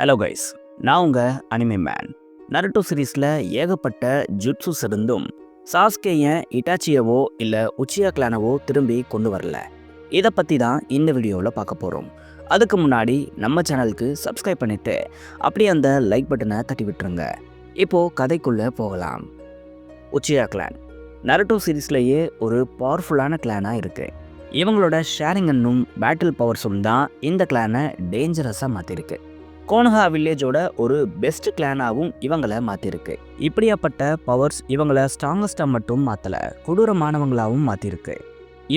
Hello guys, நான் உங்கள் anime man. Naruto சீரீஸில் ஏகப்பட்ட ஜுட்ஸுஸ் இருந்தும் சாஸ்கேயை இட்டாச்சியவோ இல்லை உச்சியா கிளானவோ திரும்பி கொண்டு வரல. இதை பற்றி தான் இந்த வீடியோவில் பார்க்க போகிறோம். அதுக்கு முன்னாடி நம்ம சேனலுக்கு சப்ஸ்கிரைப் பண்ணிவிட்டு அப்படியே அந்த லைக் பட்டனை தட்டி விட்டுருங்க. இப்போது கதைக்குள்ளே போகலாம். உச்சியா கிளான் நருட்டோ சீரீஸ்லேயே ஒரு பவர்ஃபுல்லான கிளானாக இருக்குது. இவங்களோட ஷேரிங் அண்ணும் பேட்டில் பவர்ஸும் தான் இந்த கிளானை டேஞ்சரஸாக மாற்றிருக்கு. கோனஹா வில்லேஜோட ஒரு பெஸ்ட் கிளானாகவும் இவங்களை மாற்றிருக்கு. இப்படியாப்பட்ட பவர்ஸ் இவங்களை ஸ்ட்ராங்கஸ்டாக மட்டும் மாற்றலை, கொடூரமானவங்களாகவும் மாற்றிருக்கு.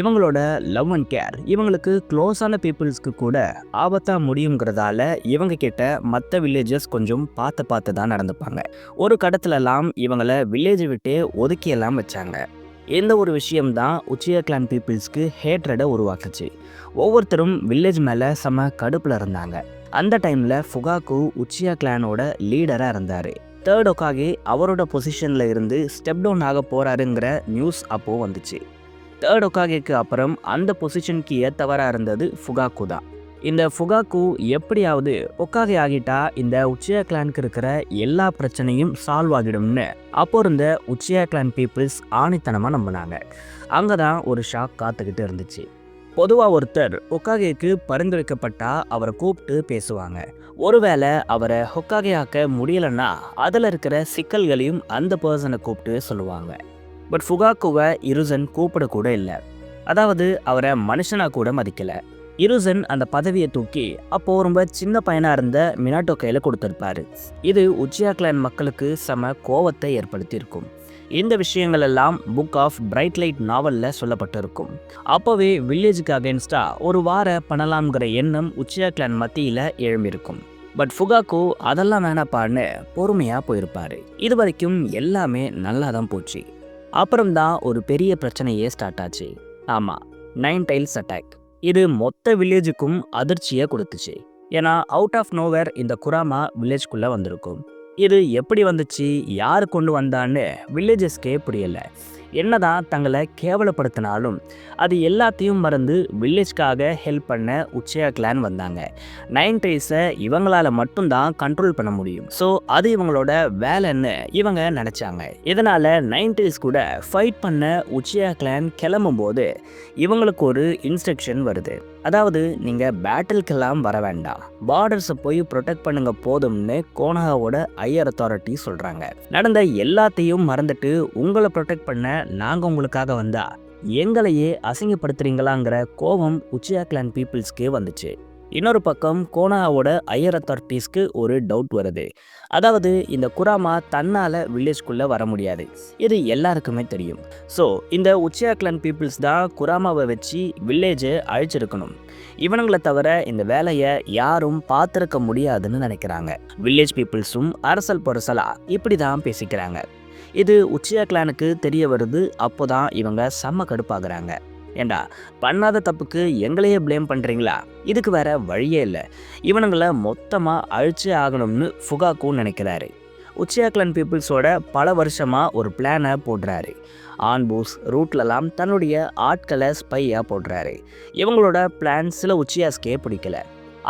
இவங்களோட லவ் அண்ட் கேர் இவங்களுக்கு க்ளோஸான பீப்புள்ஸ்க்கு கூட ஆபத்தாக முடியுங்கிறதால இவங்க கிட்ட மற்ற வில்லேஜஸ் கொஞ்சம் பார்த்து தான் நடந்துப்பாங்க. ஒரு கடத்துலலாம் இவங்களை வில்லேஜை விட்டே ஒதுக்கியெல்லாம் வச்சாங்க. இந்த ஒரு விஷயம்தான் உச்சியா கிளான் பீப்புள்ஸ்க்கு ஹேட்ரடை உருவாக்குச்சு. ஒவ்வொருத்தரும் வில்லேஜ் மேலே செம கடுப்பில் இருந்தாங்க. அந்த டைமில் ஃபுகாக்கு உச்சியா கிளானோட லீடராக இருந்தார். தேர்ட் ஒக்காகே அவரோட பொசிஷனில் இருந்து ஸ்டெப் டவுன் ஆக போகிறாருங்கிற நியூஸ் அப்போது வந்துச்சு. தேர்ட் ஒக்காகேக்கு அப்புறம் அந்த பொசிஷனுக்கு ஏற்றவராக இருந்தது ஃபுகாக்கு தான். இந்த ஃபுகாக்கு எப்படியாவது ஒக்காகே ஆகிட்டா இந்த உச்சியா கிளானுக்கு இருக்கிற எல்லா பிரச்சனையும் சால்வ் ஆகிடும்னு அப்போ இருந்த உச்சியா கிளான் பீப்புள்ஸ் ஆணித்தனமாக நம்பினாங்க. அங்கே தான் ஒரு ஷாக் காத்துக்கிட்டு இருந்துச்சு. பொதுவாக ஒருத்தர் ஹொக்காகேக்கு பரிந்துரைக்கப்பட்டா அவரை கூப்பிட்டு பேசுவாங்க. ஒருவேளை அவரை ஹொக்காகே ஆக்க முடியலைன்னா அதில் இருக்கிற சிக்கல்களையும் அந்த பர்சனை கூப்பிட்டு சொல்லுவாங்க. பட் ஃபுகாக்குவை இருசன் கூப்பிடக்கூட இல்லை. அதாவது அவரை மனுஷனாக கூட மதிக்கலை. இருசன் அந்த பதவியை தூக்கி அப்போ ரொம்ப சின்ன பையனாக இருந்த மினாட்டோ கையில் கொடுத்துருப்பாரு. இது உச்சியா கிளான் மக்களுக்கு செம கோவத்தை ஏற்படுத்தியிருக்கும். இந்த விஷயங்கள் எல்லாம் புக் ஆஃப் பிரைட் லைட் நாவலில் சொல்லப்பட்டிருக்கும். அப்போவே வில்லேஜுக்கு அகேன்ஸ்டாக ஒரு வார பண்ணலாம்ங்கிற எண்ணம் உச்சியா கிளான் மத்தியில் எழும்பியிருக்கும். பட் ஃபுகாக்கு அதெல்லாம் வேணாப்பான்னு பொறுமையாக போயிருப்பார். இது வரைக்கும் எல்லாமே நல்லா தான் போச்சு. அப்புறம்தான் ஒரு பெரிய பிரச்சனையே ஸ்டார்ட் ஆச்சு. ஆமாம், 9 டைல்ஸ் அட்டாக். இது மொத்த வில்லேஜுக்கும் அதிர்ச்சியை கொடுத்துச்சு. ஏன்னா அவுட் ஆஃப் நோவேர் இந்த குராமா வில்லேஜ்குள்ளே வந்திருக்கும். இது எப்படி வந்துச்சு, யார் கொண்டு வந்தான்னு வில்லேஜஸ்க்கே புரியலை. என்னதான் தங்களை கேவலப்படுத்தினாலும் அது எல்லாத்தையும் மறந்து வில்லேஜ்க்காக ஹெல்ப் பண்ண உச்சியா கிளான் வந்தாங்க. 9 டைல்ஸை இவங்களால் மட்டும்தான் கண்ட்ரோல் பண்ண முடியும். ஸோ அது இவங்களோட வேலைன்னு இவங்க நினச்சாங்க. இதனால் 9 டைல்ஸ் கூட ஃபைட் பண்ண உச்சியா கிளான் கிளம்பும்போது இவங்களுக்கு ஒரு இன்ஸ்ட்ரக்ஷன் வருது. அதாவது நீங்கள் பேட்டிலுக்கெல்லாம் வர வேண்டாம், பார்டர்ஸை போய் ப்ரொடெக்ட் பண்ணுங்க போதும்னு கோனஹாவோட ஹையர் அத்தாரிட்டி சொல்கிறாங்க. நடந்த எல்லாத்தையும் மறந்துட்டு உங்களை ப்ரொடெக்ட் பண்ண நாங்கள் உங்களுக்காக வந்தா எங்களையே அசிங்கப்படுத்துறீங்களாங்கிற கோபம் உச்சியா கிளான் பீப்புள்ஸ்க்கு வந்துச்சு. இன்னொரு பக்கம் கோனஹாவோட ஹையர் அத்தாரிட்டிஸ்க்கு ஒரு டவுட் வருது. அதாவது இந்த குராமா தன்னால் வில்லேஜ்குள்ளே வர முடியாது, இது எல்லாருக்குமே தெரியும். ஸோ இந்த உச்சியா கிளான் பீப்புள்ஸ் தான் குராமாவை வச்சு வில்லேஜை அழிச்சிருக்கணும். இவனுங்களை தவிர இந்த வேலையை யாரும் பார்த்துருக்க முடியாதுன்னு நினைக்கிறாங்க. வில்லேஜ் பீப்புள்ஸும் அரசல் பொரசலா இப்படி தான் பேசிக்கிறாங்க. இது உச்சியா கிளானுக்கு தெரிய வருது. அப்போ தான் இவங்க செம்ம கடுப்பாகிறாங்க. ஏண்டா, பண்ணாத தப்புக்கு எங்களையே ப்ளேம் பண்ணுறீங்களா? இதுக்கு வேற வழியே இல்லை, இவனுங்களை மொத்தமாக அழிச்சே ஆகணும்னு ஃபுகாக்கு நினைக்கிறாரு. உச்சியா கிளான் பீப்புள்ஸோட பல வருஷமாக ஒரு பிளானை போடுறாரு. ஆன்பூஸ் ரூட்லலாம் தன்னுடைய ஆட்களை ஸ்பையாக போடுறாரு. இவங்களோட பிளான் சில உச்சியாஸ்கே பிடிக்கல.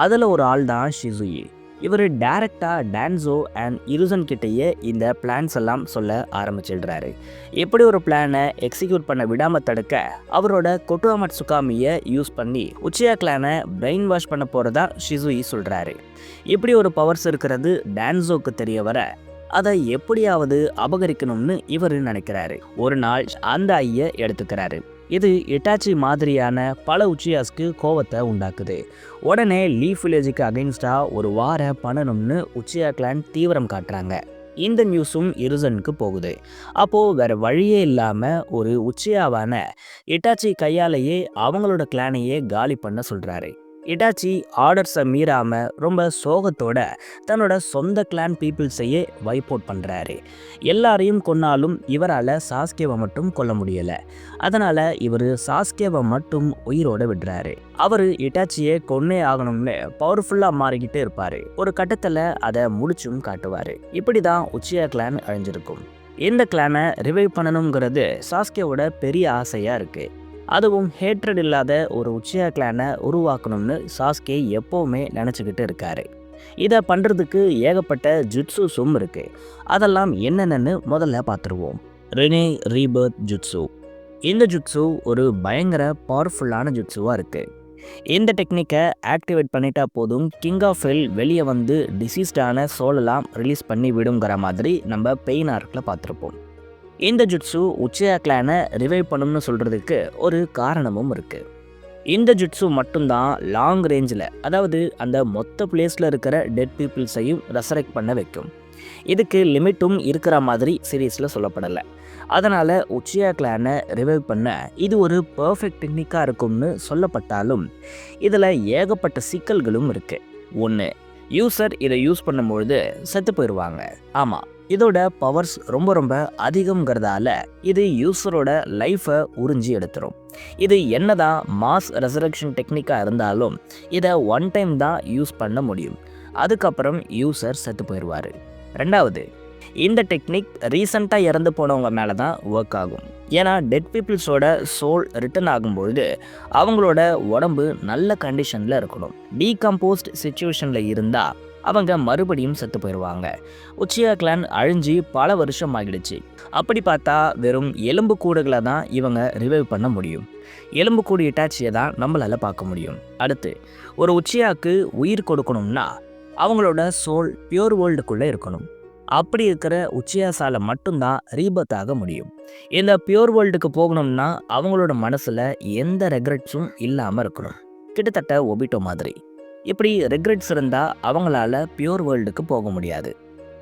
அதில் ஒரு ஆள் தான் ஷிசுயி. இவர் டைரக்டாக டான்சோ அண்ட் இருசன் கிட்டேயே இந்த பிளான்ஸ் எல்லாம் சொல்ல ஆரம்பிச்சிடுறாரு. எப்படி ஒரு பிளானை எக்ஸிக்யூட் பண்ண விடாமல் தடுக்க அவரோட கொட்டோமட்சுகாமியை யூஸ் பண்ணி உச்சியா கிளானை பிரெயின் வாஷ் பண்ண போகிறதா ஷிசுயி சொல்கிறாரு. இப்படி ஒரு பவர்ஸ் இருக்கிறது டான்சோக்கு தெரிய வர அதை எப்படியாவது அபகரிக்கணும்னு இவர் நினைக்கிறாரு. ஒரு நாள் அந்த ஐயை எடுத்துக்கிறாரு. இது இட்டாச்சி மாதிரியான பல உச்சியாஸ்க்கு கோவத்தை உண்டாக்குது. உடனே லீஃப் வில்லேஜுக்கு அகெயின்ஸ்டாக ஒரு வார பண்ணணும்னு உச்சியா கிளான் தீவிரம் காட்டுறாங்க. இந்த நியூஸும் இருசனுக்கு போகுது. அப்போது வேறு வழியே இல்லாமல் ஒரு உச்சியாவான இட்டாச்சி கையாலேயே அவங்களோட கிளானையே காலி பண்ண சொல்கிறாரு. இட்டாச்சி ஆர்டர்ஸை மீறாமல் ரொம்ப சோகத்தோட தன்னோட சொந்த கிளான் பீப்புள்ஸையே வைப் அவுட் பண்ணுறாரு. எல்லாரையும் கொன்னாலும் இவரால் சாஸ்கேவை மட்டும் கொல்ல முடியலை. அதனால் இவர் சாஸ்கேவை மட்டும் உயிரோடு விடுறாரு. அவர் இட்டாச்சியை கொன்னே ஆகணும்னு பவர்ஃபுல்லாக மாறிக்கிட்டே இருப்பார். ஒரு கட்டத்தில் அதை முடிச்சும் காட்டுவார். இப்படி தான் உச்சியா கிளான் அழிஞ்சிருக்கும். இந்த கிளானை ரிவைவ் பண்ணணுங்கிறது சாஸ்கேவோட பெரிய ஆசையாக இருக்குது. அதுவும் ஹேட்ரட் இல்லாத ஒரு உச்சியா கிளானை உருவாக்கணும்னு சாஸ்கே எப்போவுமே நினச்சிக்கிட்டு இருக்காரு. இதை பண்ணுறதுக்கு ஏகப்பட்ட ஜுட்ஸுஸும் இருக்குது. அதெல்லாம் என்னென்னு முதல்ல பார்த்துருவோம். Rene Rebirth jutsu. இந்த ஜுட்ஸு ஒரு பயங்கர பவர்ஃபுல்லான ஜுட்ஸுவாக இருக்குது. இந்த டெக்னிக்கை ஆக்டிவேட் பண்ணிட்டா போதும், கிங் ஆஃப் ஹெல் வெளியே வந்து டிசீஸ்டான சோலெல்லாம் ரிலீஸ் பண்ணி விடுங்கிற மாதிரி நம்ம பெயின் ஆர்க்கில் பார்த்துருப்போம். இந்த ஜுட்ஸு உச்சியா கிளானை ரிவைவ் பண்ணும்னு சொல்கிறதுக்கு ஒரு காரணமும் இருக்குது. இந்த ஜுட்ஸு மட்டும்தான் லாங் ரேஞ்சில், அதாவது அந்த மொத்த பிளேஸில் இருக்கிற டெட் பீப்புள்ஸையும் ரெசரெக்ட் பண்ண வைக்கும். இதுக்கு லிமிட்டும் இருக்கிற மாதிரி சீரீஸில் சொல்லப்படலை. அதனால் உச்சியா கிளானை ரிவைவ் பண்ண இது ஒரு பர்ஃபெக்ட் டெக்னிக்காக இருக்கும்னு சொல்லப்பட்டாலும் இதில் ஏகப்பட்ட சிக்கல்களும் இருக்குது. ஒன்று, யூசர் இதை யூஸ் பண்ணும்பொழுது செத்து போயிடுவாங்க. ஆமாம், இதோட பவர்ஸ் ரொம்ப அதிகங்கிறதால இது யூசரோட லைஃப்பை உறிஞ்சி எடுத்துரும். இது என்னதான் மாஸ் ரெசரக்ஷன் டெக்னிக்காக இருந்தாலும் இதை ஒன் டைம் தான் யூஸ் பண்ண முடியும். அதுக்கப்புறம் யூசர் செத்து போயிடுவார். ரெண்டாவது, இந்த டெக்னிக் ரீசண்டாக இறந்து போனவங்க மேலே தான் ஒர்க் ஆகும். ஏன்னா டெட் பீப்புள்ஸோட சோல் ரிட்டர்ன் ஆகும்பொழுது அவங்களோட உடம்பு நல்ல கண்டிஷனில் இருக்கணும். டீகம்போஸ்ட் சிச்சுவேஷனில் இருந்தால் அவங்க மறுபடியும் செத்து போயிடுவாங்க. உச்சியா கிளான் அழிஞ்சு பல வருஷம் ஆகிடுச்சு. அப்படி பார்த்தா வெறும் எலும்பு கூடுகளை தான் இவங்க ரிவைவ் பண்ண முடியும். எலும்பு கூடு இட்டாச்சியை தான் நம்மளால் பார்க்க முடியும். அடுத்து, ஒரு உச்சியாவுக்கு உயிர் கொடுக்கணும்னா அவங்களோட சோல் பியூர் வேர்ல்டுக்குள்ளே இருக்கணும். அப்படி இருக்கிற உச்சியாசால மட்டும்தான் ரீபர்த் ஆக முடியும். இந்த பியூர் வேர்ல்டுக்கு போகணும்னா அவங்களோட மனசில் எந்த ரெக்ரெட்ஸும் இல்லாமல் இருக்கணும். கிட்டத்தட்ட ஒபிட்டோ மாதிரி. இப்படி ரெக்ரெட்ஸ் இருந்தால் அவங்களால பியூர் வேர்ல்டுக்கு போக முடியாது.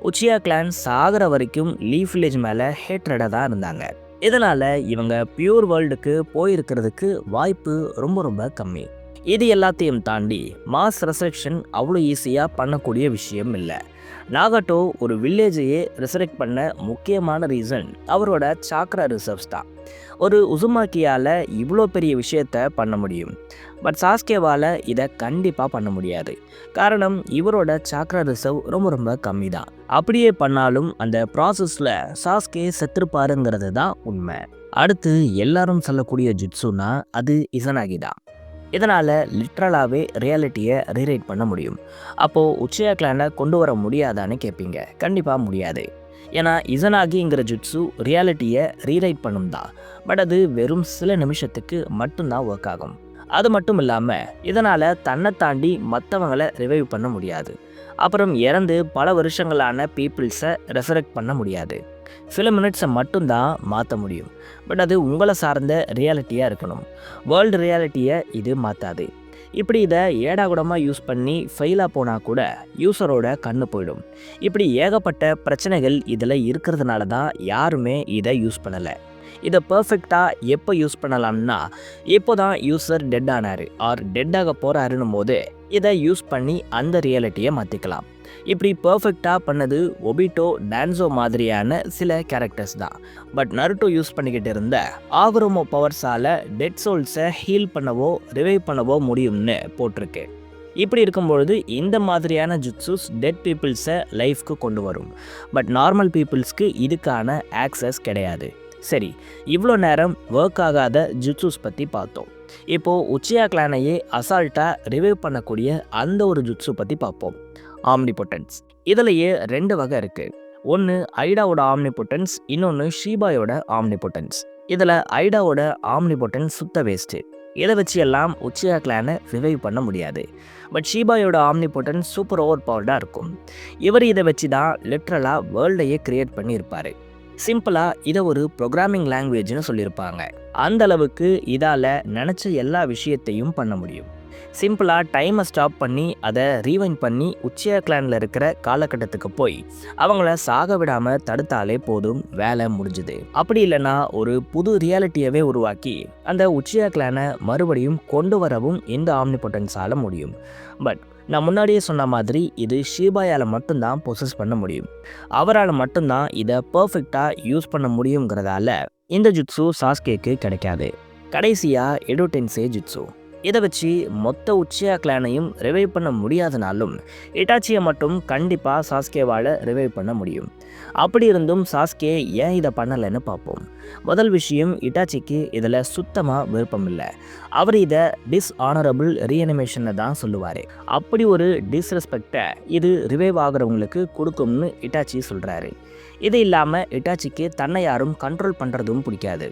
உச்சியா கிளான் சாகிற வரைக்கும் லீஃப் வில்லேஜ் மேலே ஹேட்ரடாக தான் இருந்தாங்க. இதனால் இவங்க பியூர் வேர்ல்டுக்கு போயிருக்கிறதுக்கு வாய்ப்பு ரொம்ப கம்மி. இது எல்லாத்தையும் தாண்டி மாஸ் ரெசரக்ஷன் அவ்வளோ ஈஸியாக பண்ணக்கூடிய விஷயம் இல்லை. நாகட்டோ ஒரு வில்லேஜையே ரெசரெக்ட் பண்ண முக்கியமான ரீசன் அவரோட சாக்ரா ரிசர்வ்ஸ் தான். ஒரு உசுமாக்கியால் இவ்வளோ பெரிய விஷயத்த பண்ண முடியும். பட் சாஸ்கேவால் இதை கண்டிப்பாக பண்ண முடியாது. காரணம், இவரோட சாக்ரா ரிசர்வ் ரொம்ப கம்மி தான். அப்படியே பண்ணாலும் அந்த ப்ராசஸில் சாஸ்கே செத்துருப்பாருங்கிறது தான் உண்மை. அடுத்து எல்லாரும் சொல்லக்கூடிய ஜுட்ஸுனா அது இசனாகி தான். இதனால் லிட்ரலாகவே ரியாலிட்டியை ரீரைட் பண்ண முடியும். அப்போது உச்சியா கிளானை கொண்டு வர முடியாதான்னு கேட்பீங்க. கண்டிப்பாக முடியாது. ஏன்னா இசனாகிங்கிற ஜுட்ஸு ரியாலிட்டியை ரீரைட் பண்ணும் தான். பட் அது வெறும் சில நிமிஷத்துக்கு மட்டும்தான் ஒர்க் ஆகும். அது மட்டும் இல்லாமல் இதனால் தன்னை தாண்டி மற்றவங்களை ரிவைவ் பண்ண முடியாது. அப்புறம் இறந்து பல வருஷங்களான பீப்புள்ஸை ரெசரெக்ட் பண்ண முடியாது. சில மினிட்ஸை மட்டும்தான் மாற்ற முடியும். பட் அது உங்களை சார்ந்த ரியாலிட்டியாக இருக்கணும். வேர்ல்டு ரியாலிட்டியை இது மாற்றாது. இப்படி இதை ஏடாகுடமாக யூஸ் பண்ணி ஃபெயிலாக போனால் கூட யூசரோட கண்ணு போயிடும். இப்படி ஏகப்பட்ட பிரச்சனைகள் இதில் இருக்கிறதுனால தான் யாருமே இதை யூஸ் பண்ணலை. இதை பர்ஃபெக்டாக எப்போ யூஸ் பண்ணலாம்னா, எப்போ தான் யூசர் டெட் ஆனார் ஆர் டெட்டாக போகிறாருன்னும் போது இதை யூஸ் பண்ணி அந்த ரியாலிட்டியை மாற்றிக்கலாம். இப்படி பர்ஃபெக்டாக பண்ணது ஒபிட்டோ, டான்சோ மாதிரியான சில கேரக்டர்ஸ் தான். பட் நருட்டோ யூஸ் பண்ணிக்கிட்டு இருந்த ஆகுரோமோ பவர்ஸால் டெட் சோல்ஸை ஹீல் பண்ணவோ ரிவைவ் பண்ணவோ முடியும்னு போட்டிருக்கு. இப்படி இருக்கும்பொழுது இந்த மாதிரியான ஜுட்ஸுஸ் டெட் பீப்புள்ஸை லைஃப்க்கு கொண்டு வரும். பட் நார்மல் பீப்புள்ஸ்க்கு இதுக்கான ஆக்சஸ் கிடையாது. சரி, இவ்வளோ நேரம் ஒர்க் ஆகாத ஜுட்ஸுஸ் பற்றி பார்த்தோம். இப்போது உச்சியா கிளானையே அசால்ட்டாக ரிவைவ் பண்ணக்கூடிய அந்த ஒரு ஜுட்ஸு பற்றி பார்ப்போம். ஆம்னிபொட்டன்ஸ். இதிலேயே 2 வகை இருக்குது. ஒன்று ஐடாவோட ஆம்னிபொட்டன்ஸ், இன்னொன்று ஷீபாயோட ஆம்னிபொட்டன்ஸ். இதில் ஐடாவோட ஆம்னிபொட்டன்ஸ் சுத்த வேஸ்ட்டு. இதை வச்சு எல்லாம் உச்சியா கிளானை ரிவைவ் பண்ண முடியாது. பட் ஷீபாயோட ஆம்னிபொட்டன்ஸ் சூப்பர் ஓவர் பவர்டாக இருக்கும். இவர் இதை வச்சு தான் லிட்ரலாக வேர்ல்டையே கிரியேட் பண்ணியிருப்பார். சிம்பிளாக இதை ஒரு ப்ரோக்ராமிங் லாங்குவேஜ்னு சொல்லியிருப்பாங்க. அந்த அளவுக்கு இதால் நினச்ச எல்லா விஷயத்தையும் பண்ண முடியும். சிம்பிளாக டைமை ஸ்டாப் பண்ணி அதை ரீவைண்ட் பண்ணி உச்சியா கிளானில் இருக்கிற காலகட்டத்துக்கு போய் அவங்கள சாக விடாமல் தடுத்தாலே போதும், வேலை முடிஞ்சுது. அப்படி இல்லைன்னா ஒரு புது ரியாலிட்டியவே உருவாக்கி அந்த உச்சியா கிளானை மறுபடியும் கொண்டு வரவும் இந்த ஆம்னிபொட்டன்ஸால் முடியும். பட் நான் முன்னாடியே சொன்ன மாதிரி இது ஷீபாயால் மட்டும்தான் பொசஸ் பண்ண முடியும். அவரால் மட்டும்தான் இதை பர்ஃபெக்டாக யூஸ் பண்ண முடியுங்கிறதால இந்த ஜுட்ஸு சாஸ்கேக்கு கிடைக்காது. கடைசியாக எடோ டென்சே ஜுட்ஸு. இதை வச்சு மொத்த உச்சியா கிளானையும் ரிவைவ் பண்ண முடியாதனாலும் இட்டாச்சியை மட்டும் கண்டிப்பாக சாஸ்கேவால் ரிவைவ் பண்ண முடியும். அப்படி இருந்தும் சாஸ்கே ஏன் இதை பண்ணலைன்னு பார்ப்போம். முதல் விஷயம், இட்டாச்சிக்கு இதில் சுத்தமாக விருப்பம் இல்லை. அவர் இதை டிஸ்ஆனரபிள் ரீஅனிமேஷனை தான் சொல்லுவார். அப்படி ஒரு டிஸ்ரெஸ்பெக்டை இது ரிவைவ் ஆகிறவங்களுக்கு கொடுக்கும்னு இட்டாச்சி சொல்கிறாரு. இது இல்லாமல் இட்டாச்சிக்கு தன்னை யாரும் கண்ட்ரோல் பண்ணுறதும் பிடிக்காது.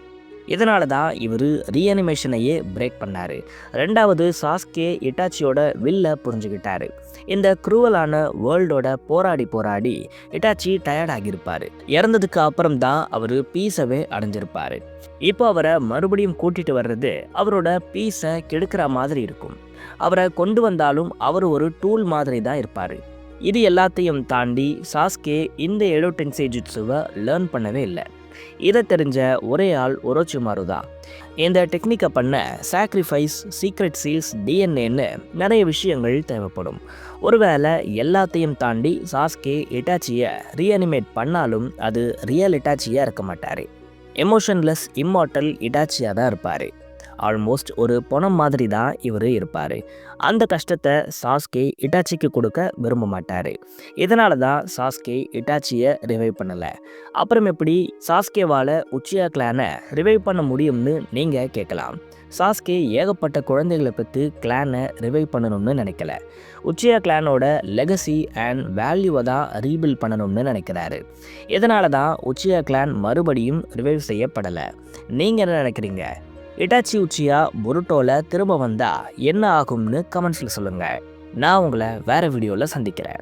இதனால தான் இவர் ரீஅனிமேஷனையே பிரேக் பண்ணார். ரெண்டாவது, சாஸ்கே இட்டாச்சியோட வில்லை புரிஞ்சுக்கிட்டாரு. இந்த குரூவலான வேர்ல்டோட போராடி இட்டாச்சி டயர்ட் ஆகியிருப்பார். இறந்ததுக்கு அப்புறம் தான் அவர் பீஸவே அடைஞ்சிருப்பார். இப்போ அவரை மறுபடியும் கூட்டிட்டு வர்றது அவரோட பீஸை கெடுக்கிற மாதிரி இருக்கும். அவரை கொண்டு வந்தாலும் அவர் ஒரு டூல் மாதிரி தான் இருப்பார். இது எல்லாத்தையும் தாண்டி சாஸ்கே இந்த எடோ டென்சை ஜுட்சுவை லேர்ன் பண்ணவே இல்லை. இதை தெரிஞ்ச ஒரே ஆள் ஒரோச்சிமாரு தான். இந்த டெக்னிக்கை பண்ண சாக்ரிஃபைஸ், சீக்ரெட் சீல்ஸ், டிஎன்ஏன்னு நிறைய விஷயங்கள் தேவைப்படும். ஒருவேளை எல்லாத்தையும் தாண்டி சாஸ்கே இட்டாச்சியை ரீஅனிமேட் பண்ணாலும் அது ரியல் இட்டாச்சியாக இருக்க மாட்டார். எமோஷன்லெஸ் இம்மார்ட்டல் இட்டாச்சியாக தான் இருப்பார். ஆல்மோஸ்ட் ஒரு பணம் மாதிரி தான் இவர் இருப்பார். அந்த கஷ்டத்தை சாஸ்கே இட்டாச்சிக்கு கொடுக்க விரும்ப மாட்டார். இதனால தான் சாஸ்கே இட்டாச்சியை ரிவைவ் பண்ணலை. அப்புறம் எப்படி சாஸ்கேவால் உச்சியா கிளானை ரிவைவ் பண்ண முடியும்னு நீங்கள் கேட்கலாம். சாஸ்கே ஏகப்பட்ட குழந்தைகளை பற்றி கிளானை ரிவைவ் பண்ணணும்னு நினைக்கல. உச்சியா கிளானோட லெகசி அண்ட் வேல்யூவை தான் ரீபில்ட் பண்ணணும்னு நினைக்கிறாரு. இதனால தான் உச்சியா கிளான் மறுபடியும் ரிவைவ் செய்யப்படலை. நீங்கள் என்ன நினைக்கிறீங்க? இட்டாச்சி உச்சியா பொருட்டோவில் திரும்ப வந்தால் என்ன ஆகும்னு கமெண்ட்ஸில் சொல்லுங்கள். நான் உங்களை வேறு வீடியோவில் சந்திக்கிறேன்.